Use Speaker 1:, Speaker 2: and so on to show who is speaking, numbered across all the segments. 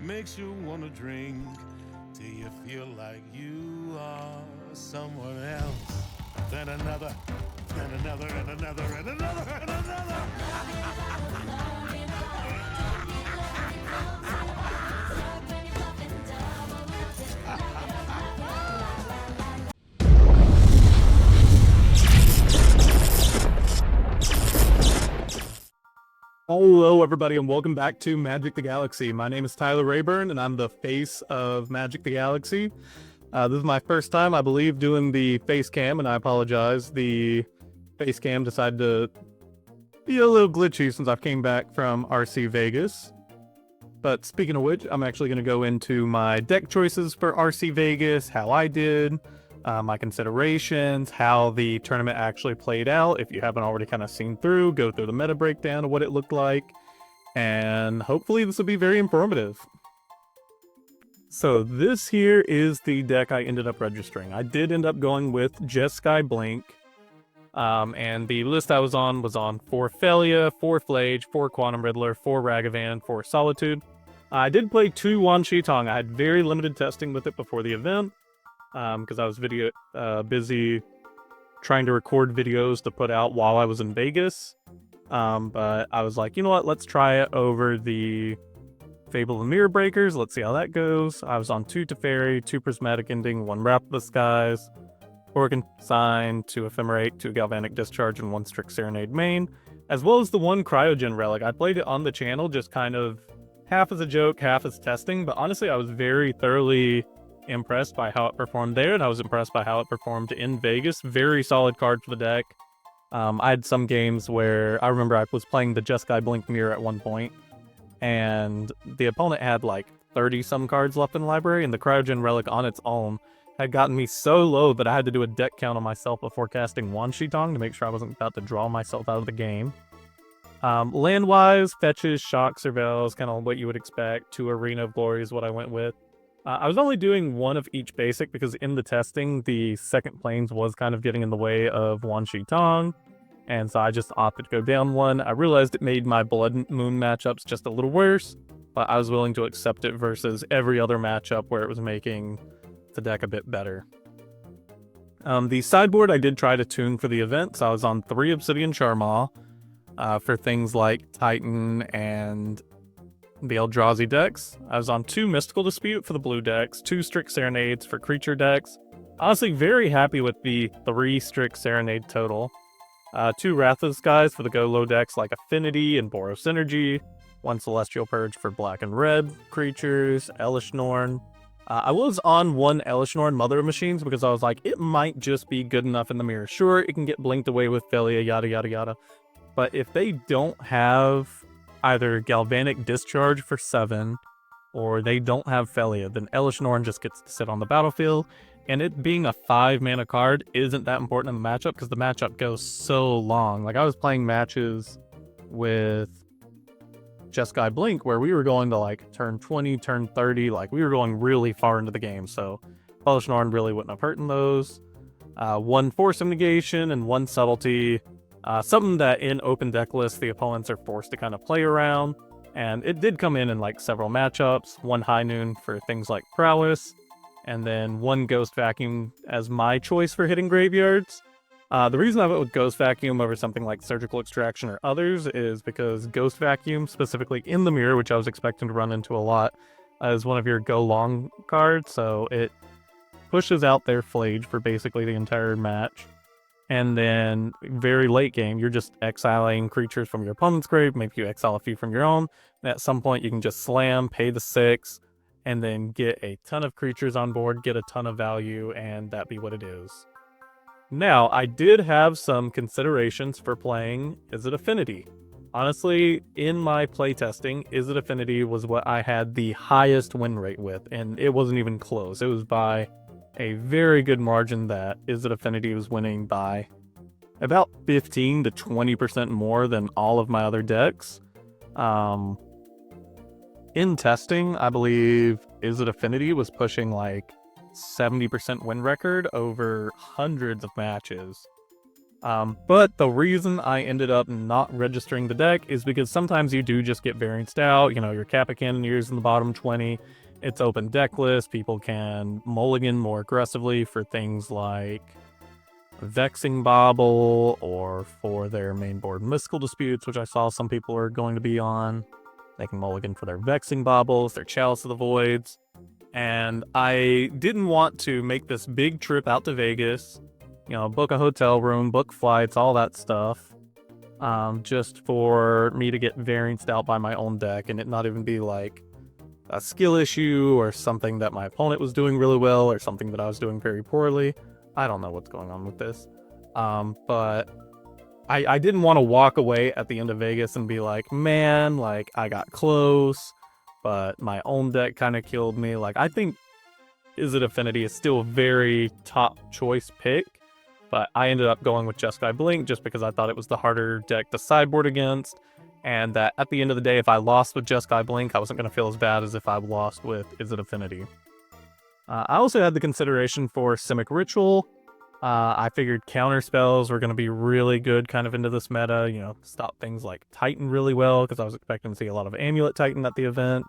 Speaker 1: makes you want to drink till you feel like you are somewhere else. Then another, and another, and another, and another, and another.
Speaker 2: Hello, everybody, and welcome back to Magic the Galaxy. My name is Tyler Rayburn, and I'm the face of Magic the Galaxy. This is my first time, I believe, doing the face cam, and I apologize. The face cam decided to be a little glitchy since I came back from RC Vegas. But speaking of which, I'm actually going to go into my deck choices for RC Vegas, how I did, my considerations, how the tournament actually played out. If you haven't already kind of seen through, go through the meta breakdown of what it looked like, and hopefully this will be very informative. So this here is the deck I ended up registering. I did end up going with Jeskai Blink, and the list I was on 4 Felia, 4 Flage, 4 Quantum Riddler, 4 Ragavan, 4 Solitude. I did play 2 Wan Shi Tong. I had very limited testing with it before the event, because I was busy trying to record videos to put out while I was in Vegas. But I was like, you know what, let's try it over the Fable and Mirror Breakers. Let's see how that goes. I was on 2 Teferi, 2 Prismatic Ending, 1 Wrap of the Skies, 4 Consign, 2 Ephemerate, 2 Galvanic Discharge, and 1 Strict Serenade main, as well as the 1 Cryogen Relic. I played it on the channel just kind of half as a joke, half as testing, but honestly I was very thoroughly impressed by how it performed there, and I was impressed by how it performed in Vegas. Very solid card for the deck. I had some games where I remember I was playing the Jeskai Blink Mirror at one point, and the opponent had like 30 some cards left in the library, and the Cryogen Relic on its own had gotten me so low that I had to do a deck count on myself before casting Wan Shi Tong to make sure I wasn't about to draw myself out of the game. Land-wise, fetches, shock, surveils, kind of what you would expect. 2 Arena of Glory is what I went with. I was only doing 1 of each basic because in the testing, the second planes was kind of getting in the way of Wan Shi Tong, and so I just opted to go down 1. I realized it made my Blood Moon matchups just a little worse, but I was willing to accept it versus every other matchup where it was making the deck a bit better. The sideboard I did try to tune for the event, so I was on 3 Obsidian Charmaw for things like Titan and the Eldrazi decks. I was on 2 Mystical Dispute for the blue decks, 2 Strict Serenades for creature decks. Honestly, very happy with the 3 Strict Serenade total. 2 Wrath of the Skies for the go low decks like Affinity and Boros Synergy, 1 Celestial Purge for black and red creatures, Elesh Norn. I was on 1 Elesh Norn Mother of Machines because I was like, it might just be good enough in the mirror. Sure, it can get blinked away with Felia, yada yada yada. But if they don't have either Galvanic Discharge for 7, or they don't have Felia, then Elesh Norn just gets to sit on the battlefield, and it being a 5 mana card isn't that important in the matchup because the matchup goes so long. Like, I was playing matches with Jeskai Blink where we were going to like turn 20, turn 30, like we were going really far into the game, so Elesh Norn really wouldn't have hurt in those. 1 Force of Negation and 1 Subtlety. Something that in open deck lists the opponents are forced to kind of play around, and it did come in like several matchups. 1 High Noon for things like Prowess, and then 1 Ghost Vacuum as my choice for hitting graveyards. The reason I went with Ghost Vacuum over something like Surgical Extraction or others is because Ghost Vacuum, specifically in the mirror, which I was expecting to run into a lot, is one of your go long cards, so it pushes out their Flage for basically the entire match. And then very late game, you're just exiling creatures from your opponent's grave. Maybe you exile a few from your own. And at some point, you can just slam, pay the 6, and then get a ton of creatures on board, get a ton of value, and that be what it is. Now, I did have some considerations for playing Izzet Affinity. Honestly, in my playtesting, Izzet Affinity was what I had the highest win rate with, and it wasn't even close. It was by a very good margin that Izzet Affinity was winning by about 15 to 20% more than all of my other decks. In testing, I believe Izzet Affinity was pushing like 70% win record over hundreds of matches. But the reason I ended up not registering the deck is because sometimes you do just get varianced out. You know, your Kappa Cannoneers in the bottom 20. It's open deck list. People can mulligan more aggressively for things like Vexing Bauble or for their main board Mystical Disputes, which I saw some people are going to be on. They can mulligan for their Vexing Baubles, their Chalice of the Voids. And I didn't want to make this big trip out to Vegas, you know, book a hotel room, book flights, all that stuff, just for me to get varianced out by my own deck and it not even be like a skill issue or something that my opponent was doing really well or something that I was doing very poorly. I don't know what's going on with this. But I didn't want to walk away at the end of Vegas and be like, man, like I got close, but my own deck kind of killed me. Like, I think Izzet Affinity is still a very top choice pick, but I ended up going with Jeskai Blink just because I thought it was the harder deck to sideboard against, and that at the end of the day, if I lost with Jeskai Blink, I wasn't going to feel as bad as if I lost with Izzet Affinity. I also had the consideration for Simic Ritual. I figured counter spells were going to be really good kind of into this meta, you know, stop things like Titan really well, because I was expecting to see a lot of Amulet Titan at the event.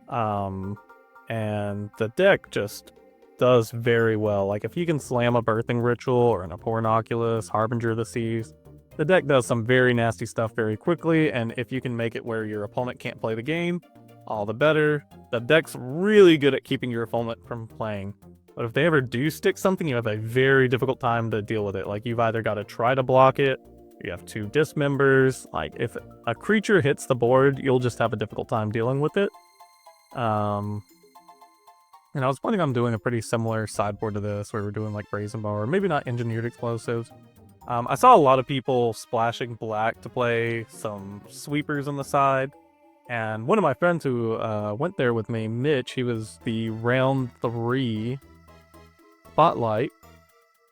Speaker 2: And the deck just does very well. Like, if you can slam a Birthing Ritual or an Aporinoculus, Harbinger of the Seas, the deck does some very nasty stuff very quickly, and if you can make it where your opponent can't play the game, all the better. The deck's really good at keeping your opponent from playing. But if they ever do stick something, you have a very difficult time to deal with it. Like, you've either got to try to block it, you have 2 dismembers. Like, if a creature hits the board, you'll just have a difficult time dealing with it. And I was planning on doing a pretty similar sideboard to this, where we're doing like Brazen Bow, or maybe not Engineered Explosives. I saw a lot of people splashing black to play some sweepers on the side. And one of my friends who went there with me, Mitch, he was the round 3 Spotlight,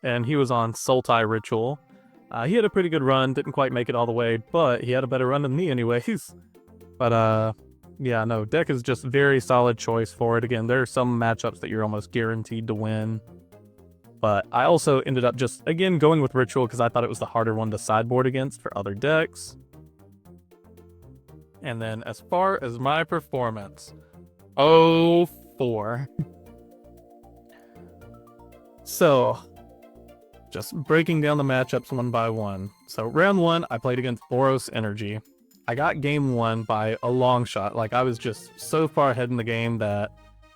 Speaker 2: and he was on Sultai Ritual. He had a pretty good run, didn't quite make it all the way, but he had a better run than me anyways. But yeah, no, deck is just very solid choice for it. Again, there are some matchups that you're almost guaranteed to win. But I also ended up just, again, going with Ritual because I thought it was the harder one to sideboard against for other decks. And then as far as my performance, 0-4. So, just breaking down the matchups one by one. So round 1, I played against Boros Energy. I got game 1 by a long shot. Like, I was just so far ahead in the game that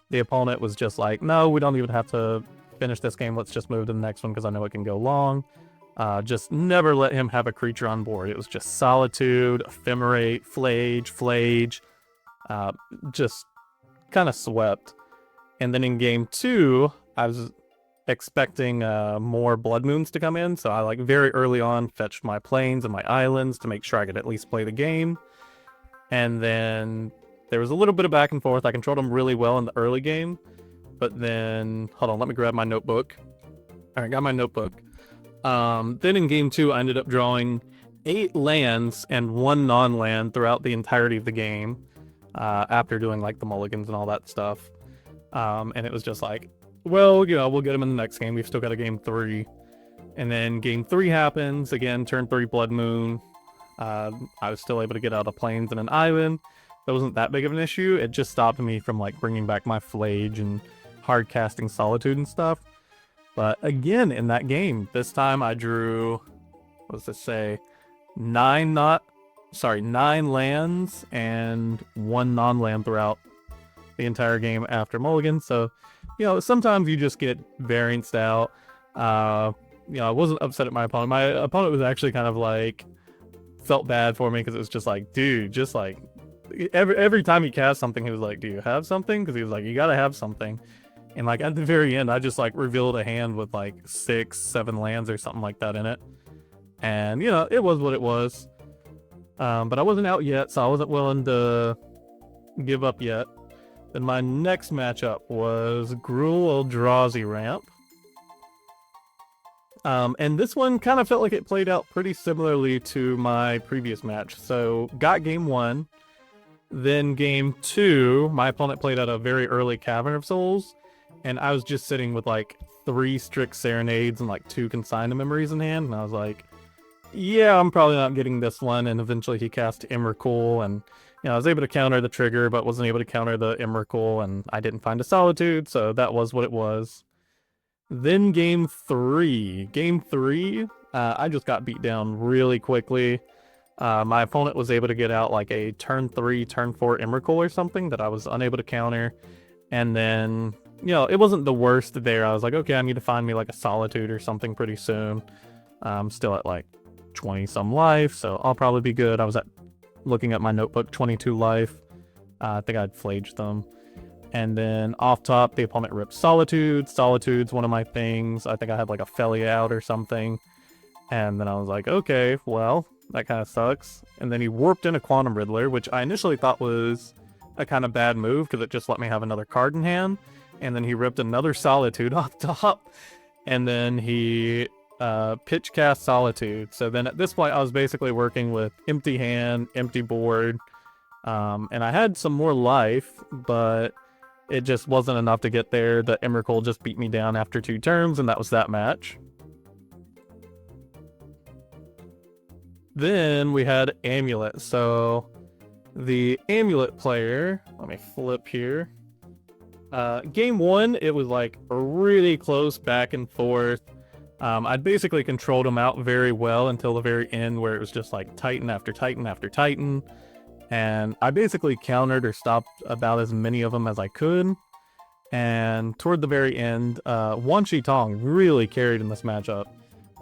Speaker 2: the opponent was just like, no, we don't even have to finish this game. Let's just move to the next one because I know it can go long. Just never let him have a creature on board. It was just Solitude, Ephemerate, Flage, just kind of swept. And then in game 2, I was expecting more Blood Moons to come in, so I like very early on fetched my plains and my islands to make sure I could at least play the game. And then there was a little bit of back and forth. I controlled them really well in the early game, but then hold on, let me grab my notebook. All right, got my notebook. Then in game 2, I ended up drawing 8 lands and 1 non-land throughout the entirety of the game, after doing like the mulligans and all that stuff. And it was just like, well, you know, we'll get him in the next game. We've still got a game 3. And then game 3 happens. Again, turn 3 Blood Moon. I was still able to get out of plains and an island. That wasn't that big of an issue. It just stopped me from like bringing back my Flage and hard casting Solitude and stuff. But again, in that game, this time I drew, what does this say? 9 lands and 1 non-land throughout the entire game after mulligan. So, you know, sometimes you just get varianced out. You know, I wasn't upset at my opponent. My opponent was actually kind of like, felt bad for me because it was just like, dude, just like, every time he cast something, he was like, do you have something? Because he was like, you gotta have something. And like at the very end, I just like revealed a hand with like 6, 7 lands or something like that in it. And, you know, it was what it was. But I wasn't out yet, so I wasn't willing to give up yet. Then my next matchup was Gruul Eldrazi Ramp. And this one kind of felt like it played out pretty similarly to my previous match. So, got game 1. Then game 2, my opponent played out a very early Cavern of Souls. And I was just sitting with like 3 Strix Serenades and like 2 Consign to Memories in hand. And I was like, yeah, I'm probably not getting this one. And eventually he cast Emrakul, and I was able to counter the trigger, but wasn't able to counter the Emrakul, and I didn't find a Solitude, so that was what it was. Then game three. Game three, I just got beat down really quickly. My opponent was able to get out like a turn 3, turn 4 Emrakul or something that I was unable to counter. And then, it wasn't the worst there. I was like, okay, I need to find me like a Solitude or something pretty soon. I'm still at like 20 some life, so I'll probably be good. I was looking at my notebook, 22 life. I think I'd flaged them. And then off top, the opponent ripped Solitude. Solitude's one of my things. I think I had like a Felly out or something. And then I was like, okay, well, that kind of sucks. And then he warped in a Quantum Riddler, which I initially thought was a kind of bad move because it just let me have another card in hand. And then he ripped another Solitude off top. And then he pitch cast Solitude. So then at this point, I was basically working with empty hand, empty board. And I had some more life, but it just wasn't enough to get there. The Emrakul just beat me down after 2 turns, and that was that match. Then we had Amulet. So the Amulet player, let me flip here. Game 1, it was like a really close back and forth. I'd basically controlled him out very well until the very end, where it was just like Titan after Titan after Titan. And I basically countered or stopped about as many of them as I could. And toward the very end, Wan Shi Tong really carried in this matchup.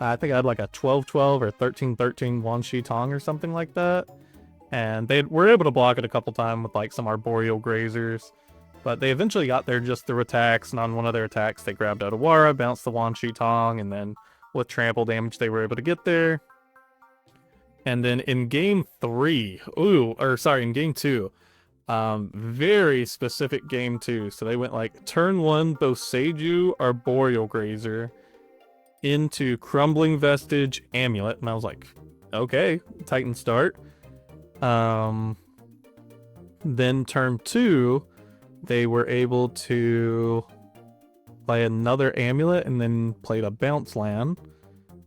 Speaker 2: I think I had like a 12-12 or 13-13 Wan Shi Tong or something like that. And they were able to block it a couple times with like some Arboreal Grazers. But they eventually got there just through attacks, and on one of their attacks, they grabbed Otawara, bounced the Wan Shi Tong, and then with trample damage, they were able to get there. And then in game 3, in game 2, very specific game 2. So they went like turn 1, Boseiju, Arboreal Grazer, into Crumbling Vestige, Amulet. And I was like, okay, Titan start. Then turn 2, they were able to play another Amulet and then played a bounce land.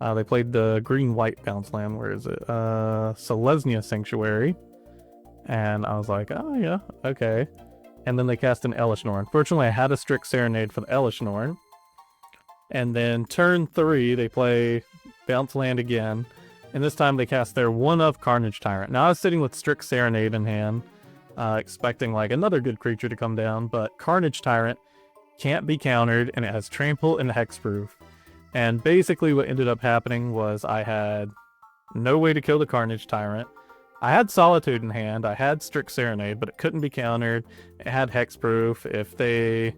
Speaker 2: They played the green-white bounce land. Where is it? Selesnya Sanctuary. And I was like, oh yeah, okay. And then they cast an Elishnorn. Unfortunately, I had a Strix Serenade for the Elishnorn. And then turn 3, they play bounce land again. And this time they cast their 1-of Carnage Tyrant. Now I was sitting with Strix Serenade in hand, expecting like another good creature to come down, but Carnage Tyrant can't be countered, and it has Trample and Hexproof. And basically what ended up happening was I had no way to kill the Carnage Tyrant. I had Solitude in hand, I had Strix Serenade, but it couldn't be countered. It had Hexproof. If they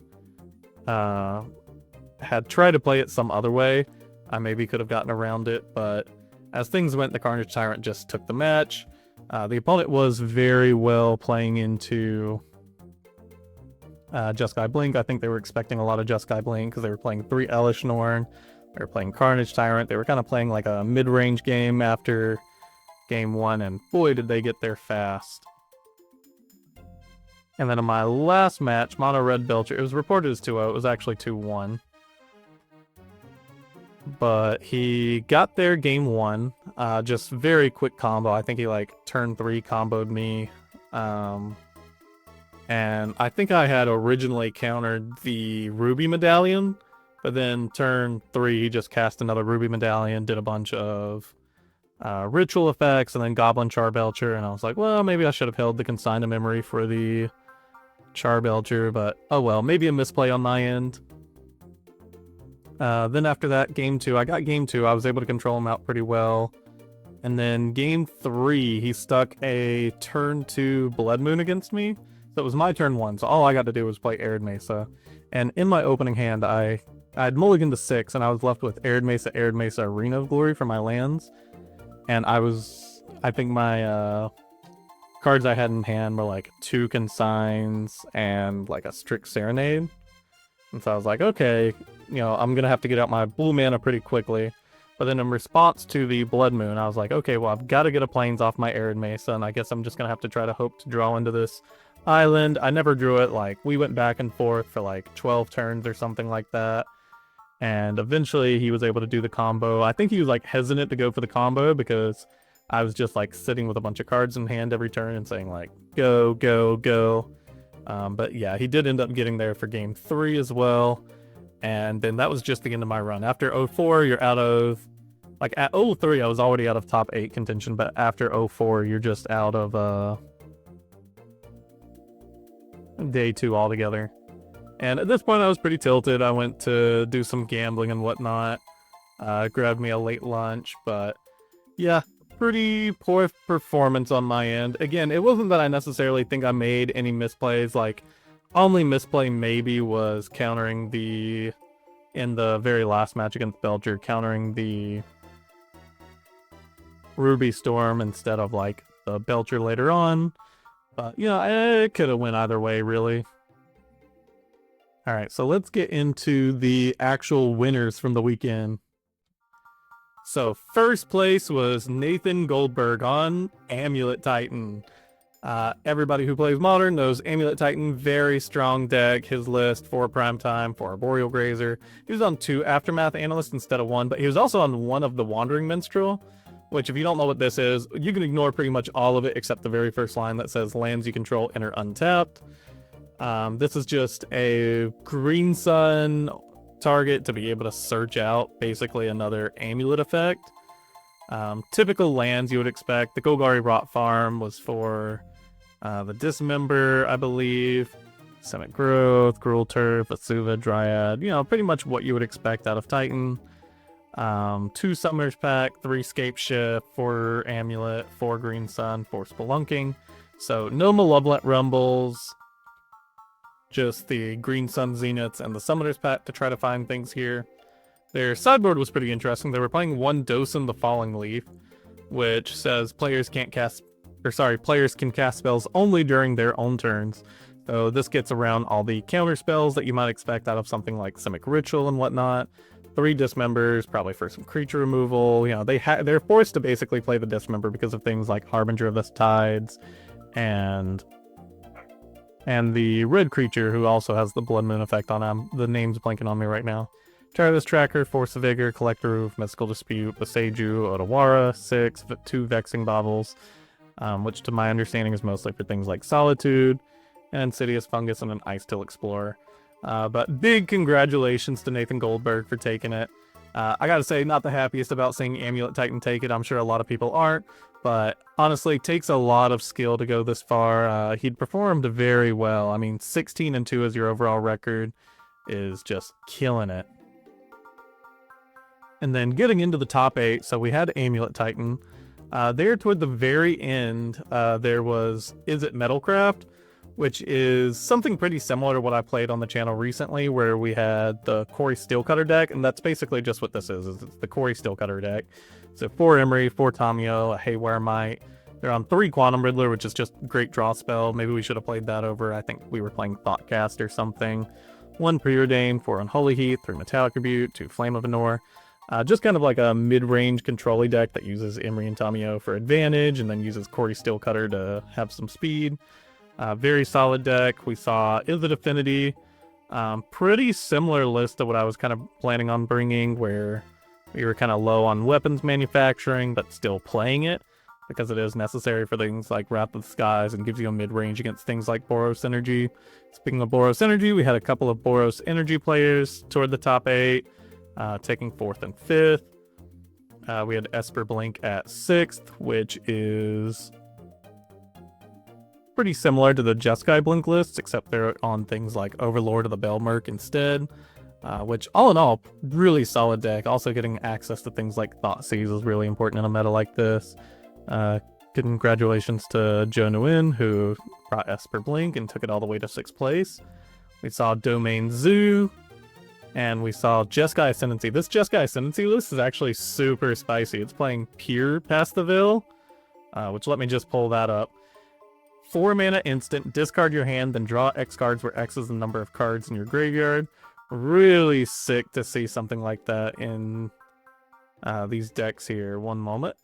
Speaker 2: had tried to play it some other way, I maybe could have gotten around it, but as things went, the Carnage Tyrant just took the match. The opponent was very well playing into Jeskai Blink. I think they were expecting a lot of Jeskai Blink because they were playing 3 Elishnorn. They were playing Carnage Tyrant. They were kind of playing like a mid-range game after game 1, and boy, did they get there fast. And then in my last match, Mono Red Belcher, it was reported as 2-0. It was actually 2-1. But he got there game 1. Just very quick combo. I think he like turn 3 comboed me. And I think I had originally countered the Ruby Medallion, but then turn 3 he just cast another Ruby Medallion, did a bunch of ritual effects, and then Goblin Charbelcher, and I was like, well, maybe I should have held the Consign to Memory for the Charbelcher, but oh well, maybe a misplay on my end. Then after that, game 2, I got game 2, I was able to control him out pretty well. And then game 3, he stuck a turn 2 Blood Moon against me. So it was my turn 1, so all I got to do was play Arid Mesa. And in my opening hand, I had mulliganed to 6, and I was left with Arid Mesa, Arena of Glory for my lands. And I think my cards I had in hand were like 2 Consigns and like a Strix Serenade. And so I was like, okay, I'm going to have to get out my blue mana pretty quickly. But then in response to the Blood Moon, I was like, okay, well, I've got to get a Plains off my Arid Mesa, and I guess I'm just going to have to try to hope to draw into this island. I never drew it. Like, we went back and forth for like 12 turns or something like that. And eventually he was able to do the combo. I think he was like hesitant to go for the combo because I was just like sitting with a bunch of cards in hand every turn and saying like, go, go, go. But yeah, he did end up getting there for game 3 as well. And then that was just the end of my run. After 04, you're out of, like at 03, I was already out of top 8 contention, but after 04, you're just out of day 2 altogether. And at this point, I was pretty tilted. I went to do some gambling and whatnot. Grabbed me a late lunch, but yeah, pretty poor performance on my end. Again, it wasn't that I necessarily think I made any misplays. Like, only misplay maybe was countering in the very last match against Belcher, countering the Ruby Storm instead of like the Belcher later on. But it could have went either way, really. All right, so let's get into the actual winners from the weekend. So first place was Nathan Goldberg on Amulet Titan. Everybody who plays Modern knows Amulet Titan, very strong deck. His list, 4 Primetime, 4 Arboreal Grazer. He was on 2 Aftermath Analyst instead of 1, but he was also on 1 of the Wandering Minstrel, which if you don't know what this is, you can ignore pretty much all of it except the very first line that says lands you control enter untapped. This is just a Green Sun target to be able to search out basically another amulet effect. Typical lands you would expect. The Golgari Rot Farm was for the Dismember, I believe. Semic Growth, Gruul Turf, Asuva, Dryad. Pretty much what you would expect out of Titan. 2 Summoners Pack, 3 Scape Shift, 4 Amulet, 4 Green Sun, 4 Spelunking. So no Malevolent Rumbles. Just the Green Sun Zeniths and the Summoner's Pack to try to find things here. Their sideboard was pretty interesting. They were playing 1 Dosin the Falling Leaf, which says players can cast spells only during their own turns. So this gets around all the counter spells that you might expect out of something like Simic Ritual and whatnot. 3 Dismembers, probably for some creature removal. They're forced to basically play the Dismember because of things like Harbinger of the Tides and the red creature who also has the Blood Moon effect on him. The name's blanking on me right now. Tireless Tracker, Force of Vigor, Collector Roof, Mystical Dispute, Boseiju, Otawara, 6, 2 Vexing Baubles, which to my understanding is mostly for things like Solitude, and Insidious Fungus, and an Ice-Till Explorer. But big congratulations to Nathan Goldberg for taking it. I gotta say, not the happiest about seeing Amulet Titan take it. I'm sure a lot of people aren't. But honestly, takes a lot of skill to go this far. He'd performed very well. I mean, 16-2 as your overall record is just killing it. And then getting into the top 8, so we had Amulet Titan. There toward the very end, there was Izzet Metalcraft, which is something pretty similar to what I played on the channel recently, where we had the Kori Steelcutter deck, and that's basically just what this is it's the Kori Steelcutter deck. So 4 Emery, 4 Tamiyo, a Haywire Might. They're on 3 Quantum Riddler, which is just great draw spell. Maybe we should have played that over. I think we were playing Thoughtcast or something. 1 Preordain, 4 Unholy Heath, 3 Metallic Rebuke, 2 Flame of Anor. Just kind of like a mid-range control-y deck that uses Emery and Tamiyo for advantage, and then uses Kori Steelcutter to have some speed. Very solid deck. We saw Izzet Affinity. Pretty similar list to what I was kind of planning on bringing, where we were kind of low on weapons manufacturing, but still playing it, because it is necessary for things like Wrath of the Skies and gives you a mid-range against things like Boros Energy. Speaking of Boros Energy, we had a couple of Boros Energy players toward the top 8, taking 4th and 5th. We had Esper Blink at 6th, which is pretty similar to the Jeskai Blink lists, except they're on things like Overlord of the Belmerk instead. Which, all in all, really solid deck. Also getting access to things like Thoughtseize is really important in a meta like this. Congratulations to Joe Nguyen, who brought Esper Blink and took it all the way to 6th place. We saw Domain Zoo, and we saw Jeskai Ascendancy. This Jeskai Ascendancy list is actually super spicy. It's playing Pure Past the Veil, which let me just pull that up. 4 mana instant, discard your hand, then draw X cards where X is the number of cards in your graveyard. Really sick to see something like that in these decks here. One moment.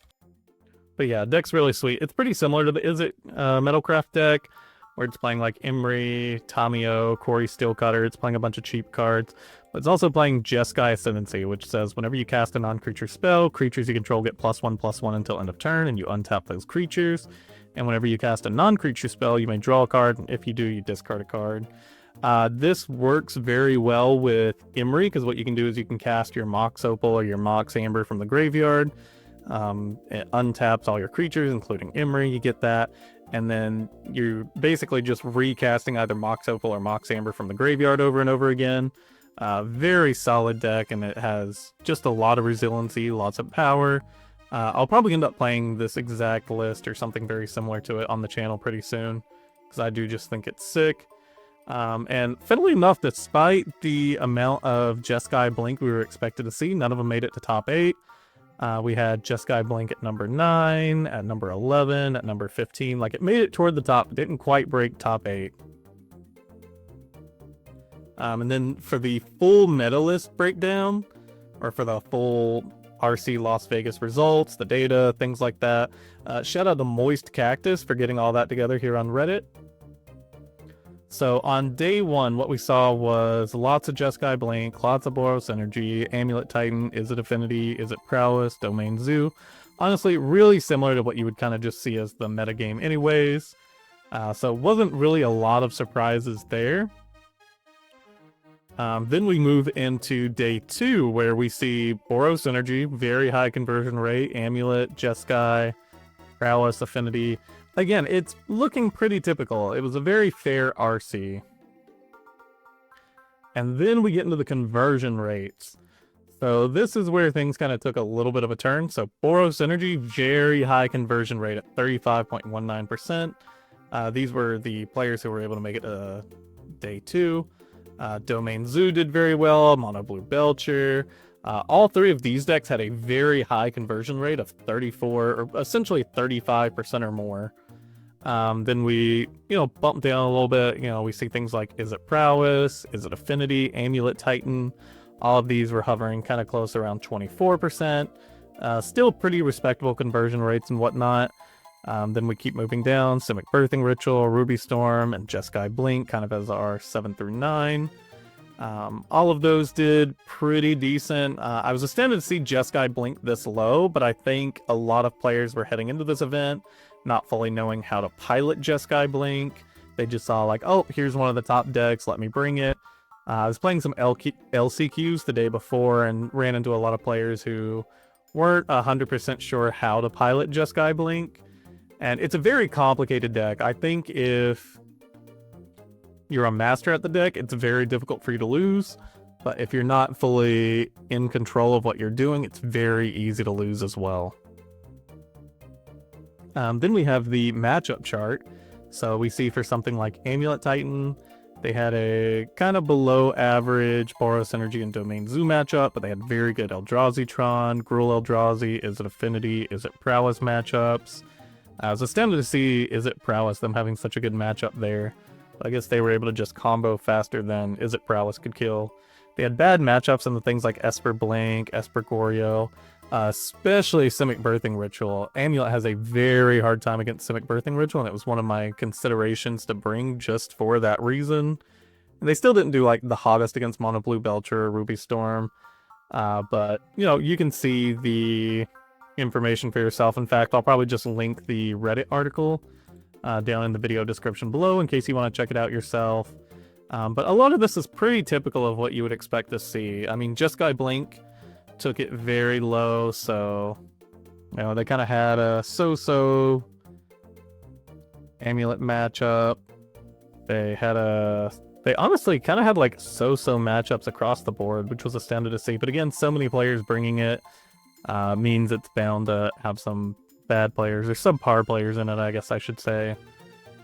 Speaker 2: But yeah, deck's really sweet. It's pretty similar to the Izzet Metalcraft deck. where it's playing like Imri, Tamio, Corey Steelcutter. It's playing a bunch of cheap cards. But it's also playing Jeskai Ascendancy, which says whenever you cast a non-creature spell, creatures you control get +1/+1 until end of turn, and you untap those creatures. And whenever you cast a non-creature spell, you may draw a card, and if you do, you discard a card. This works very well with Imri, because what you can do is you can cast your Mox Opal or your Mox Amber from the graveyard. It untaps all your creatures, including Imri, you get that. And then you're basically just recasting either Mox Opal or Mox Amber from the graveyard over and over again. Very solid deck, and it has just a lot of resiliency, lots of power. I'll probably end up playing this exact list or something very similar to it on the channel pretty soon, because I do just think it's sick. And funnily enough, despite the amount of Jeskai Blink we were expected to see, none of them made it to top 8. We had Jeskai Blink at number 9, at number 11, at number 15. Like, it made it toward the top, didn't quite break top 8. And then for the full meta list breakdown, or for the full RC Las Vegas results, the data, things like that, shout out to Moist Cactus for getting all that together here on Reddit. So on day 1, what we saw was lots of Jeskai Blink, lots of Boros Energy, Amulet Titan, Is It Affinity, Is It Prowess, Domain Zoo. Honestly, really similar to what you would kind of just see as the metagame anyways. So it wasn't really a lot of surprises there. Then we move into day 2, where we see Boros Energy, very high conversion rate, Amulet, Jeskai, Prowess, Affinity. Again, it's looking pretty typical. It was a very fair RC. And then we get into the conversion rates. So this is where things kind of took a little bit of a turn. So Boros Energy, very high conversion rate at 35.19%. These were the players who were able to make it to day 2. Domain Zoo did very well, Mono Blue Belcher. All 3 of these decks had a very high conversion rate of 34, or essentially 35% or more. Then we, bump down a little bit. We see things like Is It Prowess, Is It Affinity, Amulet Titan. All of these were hovering kind of close around 24%. Still pretty respectable conversion rates and whatnot. Then we keep moving down. Simic Birthing Ritual, Ruby Storm, and Jeskai Blink kind of as our 7 through 9. All of those did pretty decent. I was astounded to see Jeskai Blink this low, but I think a lot of players were heading into this event not fully knowing how to pilot Jeskai Blink. They just saw like, oh, here's one of the top decks, let me bring it. I was playing some LCQs the day before and ran into a lot of players who weren't 100% sure how to pilot Jeskai Blink. And it's a very complicated deck. I think if you're a master at the deck, it's very difficult for you to lose. But if you're not fully in control of what you're doing, it's very easy to lose as well. Then we have the matchup chart. So we see for something like Amulet Titan, they had a kind of below average Boros Energy and Domain Zoo matchup, but they had very good Eldrazi Tron, Gruul Eldrazi, Is It Affinity, Is It Prowess matchups. I was astounded to see Is It Prowess, them having such a good matchup there. But I guess they were able to just combo faster than Is It Prowess could kill. They had bad matchups in the things like Esper Blink, Esper Goryo, especially Simic Birthing Ritual. Amulet has a very hard time against Simic Birthing Ritual, and it was one of my considerations to bring just for that reason. And they still didn't do like the hottest against Mono Blue Belcher or Ruby Storm. But, you can see the information for yourself. In fact, I'll probably just link the Reddit article down in the video description below in case you want to check it out yourself. But a lot of this is pretty typical of what you would expect to see. I mean, Jeskai Blink took it very low, so they kind of had a so-so Amulet matchup. They honestly kind of had like so-so matchups across the board, which was astounding to see. But again, so many players bringing it means it's bound to have some bad players or subpar players in it, I guess I should say.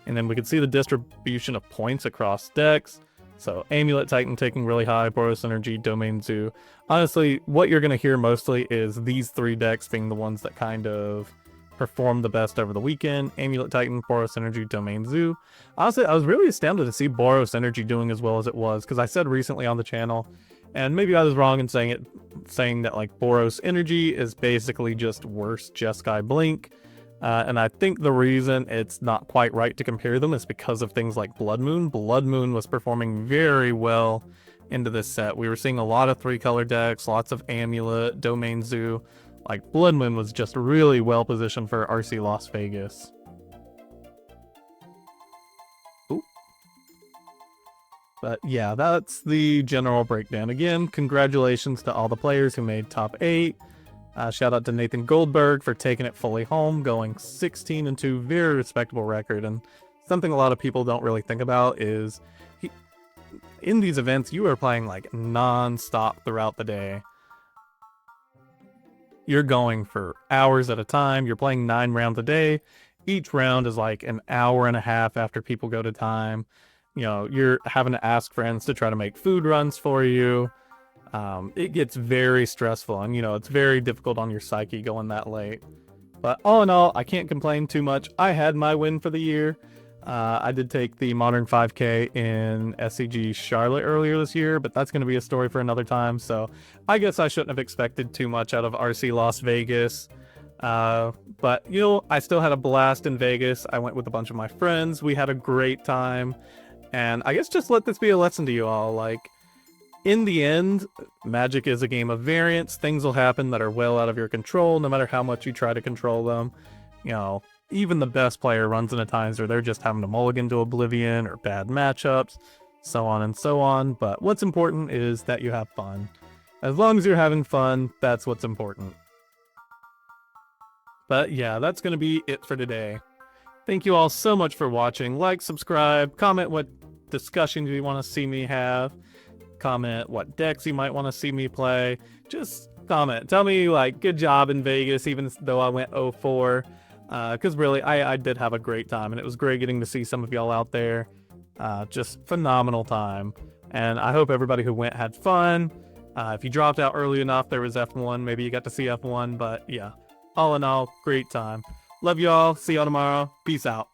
Speaker 2: And then we can see the distribution of points across decks. So Amulet Titan taking really high, Boros Energy, Domain Zoo. Honestly, what you're going to hear mostly is these 3 decks being the ones that kind of performed the best over the weekend. Amulet Titan, Boros Energy, Domain Zoo. Honestly, I was really astounded to see Boros Energy doing as well as it was, because I said recently on the channel, and maybe I was wrong in saying that like Boros Energy is basically just worse Jeskai Blink. And I think the reason it's not quite right to compare them is because of things like Blood Moon. Blood Moon was performing very well into this set. We were seeing a lot of 3-color decks, lots of Amulet, Domain Zoo. Like, Blood Moon was just really well positioned for RC Las Vegas. Ooh. But yeah, that's the general breakdown. Again, congratulations to all the players who made top 8. Shout out to Nathan Goldberg for taking it fully home, going 16-2, very respectable record. And something a lot of people don't really think about is in these events, you are playing like non-stop throughout the day. You're going for hours at a time. You're playing 9 rounds a day. Each round is like an hour and a half after people go to time. You know, you're having to ask friends to try to make food runs for you. It gets very stressful, and you know, it's very difficult on your psyche going that late. But all in all, I can't complain too much. I had my win for the year. I did take the Modern 5K in SCG Charlotte earlier this year, but that's going to be a story for another time, so I guess I shouldn't have expected too much out of RC Las Vegas. But, you know, I still had a blast in Vegas. I went with a bunch of my friends. We had a great time, and I guess just let this be a lesson to you all. Like, in the end, Magic is a game of variance. Things will happen that are well out of your control, no matter how much you try to control them. You know, even the best player runs into times where they're just having to mulligan to oblivion or bad matchups, so on and so on. But what's important is that you have fun. As long as you're having fun, that's what's important. But yeah, that's going to be it for today. Thank you all so much for watching. Like, subscribe, comment what discussions you want to see me have. Comment what decks you might want to see me play. Just comment. Tell me, like, good job in Vegas, even though I went 0-4. Because really, I did have a great time, and it was great getting to see some of y'all out there. Just phenomenal time. And I hope everybody who went had fun. If you dropped out early enough, there was F1. Maybe you got to see F1, but yeah. All in all, great time. Love y'all. See y'all tomorrow. Peace out.